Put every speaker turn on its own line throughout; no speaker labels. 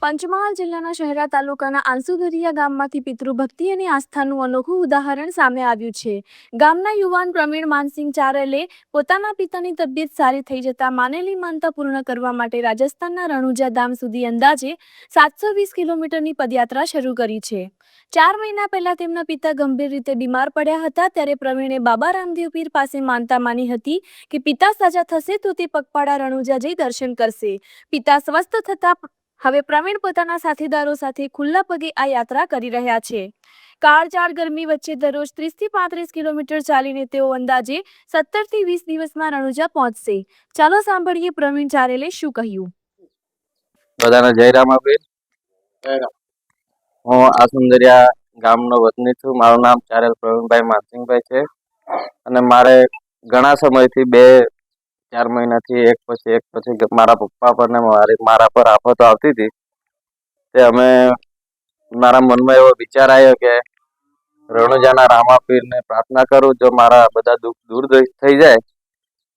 પંચમહાલ જિલ્લાના શહેરા તાલુકાના આંસુદરિયા ગામમાંથી પિતૃભક્તિ અને આસ્થાનું અનોખું ઉદાહરણ સામે આવ્યું છે। ગામના યુવાન પ્રવીણ માનસિંહ ચારેલે પોતાના પિતાની તબિયત સારી થઈ જતા માનેલી માનતા પૂર્ણ કરવા માટે રાજસ્થાનના રણુજા ધામ સુધી અંદાજે 720 કિલોમીટરની પદયાત્રા શરૂ કરી છે। 4 મહિના પહેલા તેમના પિતા ગંભીર રીતે બીમાર પડ્યા હતા, ત્યારે પ્રવીણે બાબા રામદેવ પીર પાસે માનતા માની હતી કે પિતા સાજા થશે તો તે પગપાળા રણુજા જઈ દર્શન કરશે। પિતા સ્વસ્થ થતા હવે પ્રવીણ પોતાના સાથીદારો સાથે ખુલ્લા પગે આ યાત્રા કરી રહ્યા છે। કાળઝાળ ગરમી વચ્ચે દરરોજ 30 થી 35 કિલોમીટર ચાલીને તેઓ અંદાજે 17 થી 20 દિવસમાં રણુજા પહોંચશે। ચાલો સાંભળીએ પ્રવીણ ચારેલે શું કહ્યું।
બધાને જય રામાપીર। હું આસુંદરિયા ગામનો વતની છું। મારું નામ ચારેલ પ્રવીણભાઈ માનસિંહભાઈ છે અને મારે ઘણા સમયથી 2-4 મહિનાથી એક પછી મારા પપ્પા પર ને મારા પર આફતો આવતી હતી। તે અમે મારા મનમાં એવો વિચાર આવ્યો કે રણુજાના રામાપીરને પ્રાર્થના કરું, જો મારા બધા દુઃખ દૂર થઈ જાય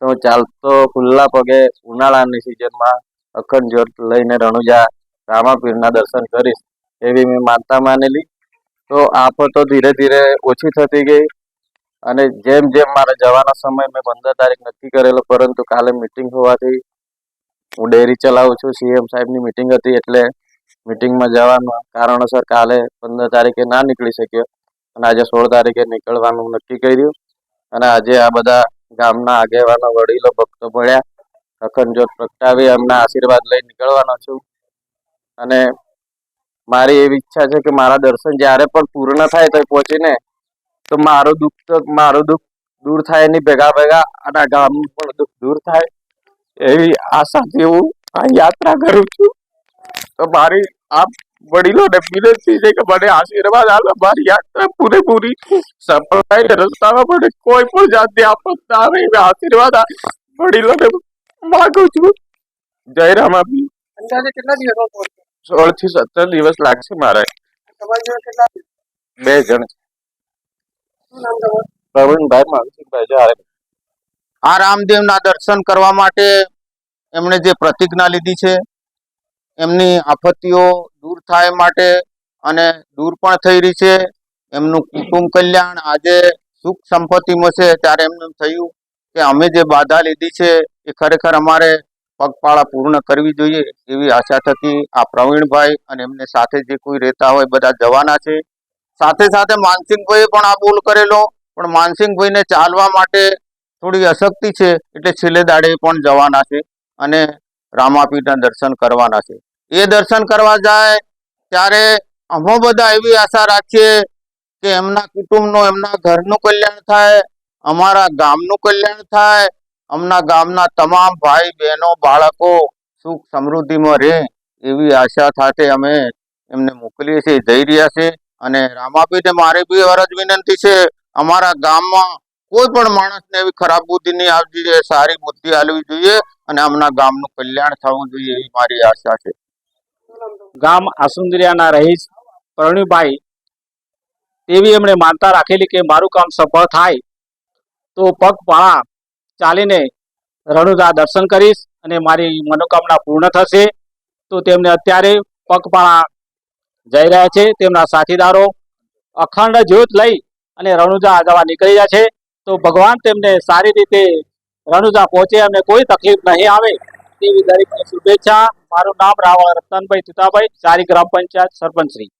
તો હું ચાલતો ખુલ્લા પગે ઉનાળાની સિઝનમાં અખંડ જ્યોત લઈને રણુજા રામાપીરના દર્શન કરીશ એવી મેં માનતા માનેલી। તો આફતો ધીરે ધીરે ઓછી થતી ગઈ અને જેમ જેમ મારા જવાનો સમય મેં 15 તારીખ નક્કી કરેલો, પરંતુ કાલે મીટિંગ હોવાથી હું ડેરી ચલાવું છું, સીએમ સાહેબની મીટિંગ હતી એટલે મીટિંગમાં જવાના કારણોસર કાલે 15 તારીખે ના નીકળી શક્યો અને આજે 16 તારીખે નીકળવાનું નક્કી કર્યું। અને આજે આ બધા ગામના આગેવાનો, વડીલો, ભક્તો મળ્યા, અખંડ જ્યોત પ્રગટાવી એમના આશીર્વાદ લઈ નીકળવાનો છું। અને મારી એવી ઈચ્છા છે કે મારા દર્શન જ્યારે પણ પૂર્ણ થાય તો પહોંચીને તો મારું દુઃખ દૂર થાય એની ભેગા અને આ ગામનું પણ દુઃખ દૂર થાય એવી આશાથી હું આ યાત્રા કરું છું। તો મારી આ વડીલોને વિનંતી છે કે મને આશીર્વાદ આપો, મારી યાત્રા પૂરેપૂરી સફળ થાય, રસ્તામાં મને કોઈ પણ જાતની આફત ના આવે એવા આશીર્વાદ વડીલોને માગું છું। જય રામાપીર।
અંદાજે કેટલા દિવસમાં પહોંચશે?
16 થી 17 દિવસ લાગશે મારે।
તમારી જોડે કેટલા?
2 જણ છે।
શું નામ તમારું?
પ્રવીણભાઈ માનસિંહભાઈ ચારેલ।
આ રામદેવના દર્શન કરવા માટે એમણે જે પ્રતિજ્ઞા લીધી છે, એમની આફતીઓ દૂર થાય માટે અને દૂર પણ થઈ રહી છે, એમનું કુટુંબ કલ્યાણ, આજે સુખ સંપત્તિમાં છે, ત્યારે એમને થયું કે અમે જે બાધા લીધી છે એ ખરેખર અમારે પગપાળા પૂર્ણ કરવી જોઈએ એવી આશા થકી આ પ્રવીણભાઈ અને એમને સાથે જે કોઈ રહેતા હોય બધા જવાના છે। સાથે સાથે માનસિંહભાઈએ પણ આ બોલ કરેલો, પણ માનસિંહભાઈને ચાલવા માટે થોડી અશક્તિ છે એટલે છેલ્લે દાડે પણ જવાના છે અને રામાપીરના દર્શન કરવાના છે। એ દર્શન કરવા જાય ત્યારે અમે બધા એવી આશા રાખીએ કે એમના કુટુંબનું, એમના ઘરનું કલ્યાણ થાય, અમારા ગામનું કલ્યાણ થાય, અમના ગામના તમામ ભાઈ બહેનો બાળકો સુખ સમૃદ્ધિમાં રહે એવી આશા સાથે અમે એમને મોકલીએ છીએ, જઈ રહ્યા છે। અને રામાપીરને મારી બી અરજ વિનંતી છે, અમારા ગામમાં કોઈ પણ માણસને એવી ખરાબ બુદ્ધિ નહીં આવવી જોઈએ, સારી બુદ્ધિ આલવી જોઈએ અને અમના ગામનું કલ્યાણ થવું જોઈએ એવી મારી આશા છે।
ગામ આસુંદરિયાના રહીશ પ્રવીણભાઈ, તેવી એમણે માનતા રાખેલી કે મારું કામ સફળ થાય તો પગપાળા ચાલીને રણુજા દર્શન કરીશ અને મારી મનોકામના પૂર્ણ થશે। તો તેમને અત્યારે પગપાળા જઈ રહ્યા છે, તેમના સાથીદારો અખંડ જ્યોત લઈ અને રણુજા જવા નીકળી રહ્યા છે। તો ભગવાન તેમને સારી રીતે રણુજા પહોંચે અને કોઈ તકલીફ નહીં આવે તેવી દરેકને શુભેચ્છા। મારું નામ રાવળ રતનભાઈ તુતાભાઈ, ચારી ગ્રામ પંચાયત સરપંચ શ્રી।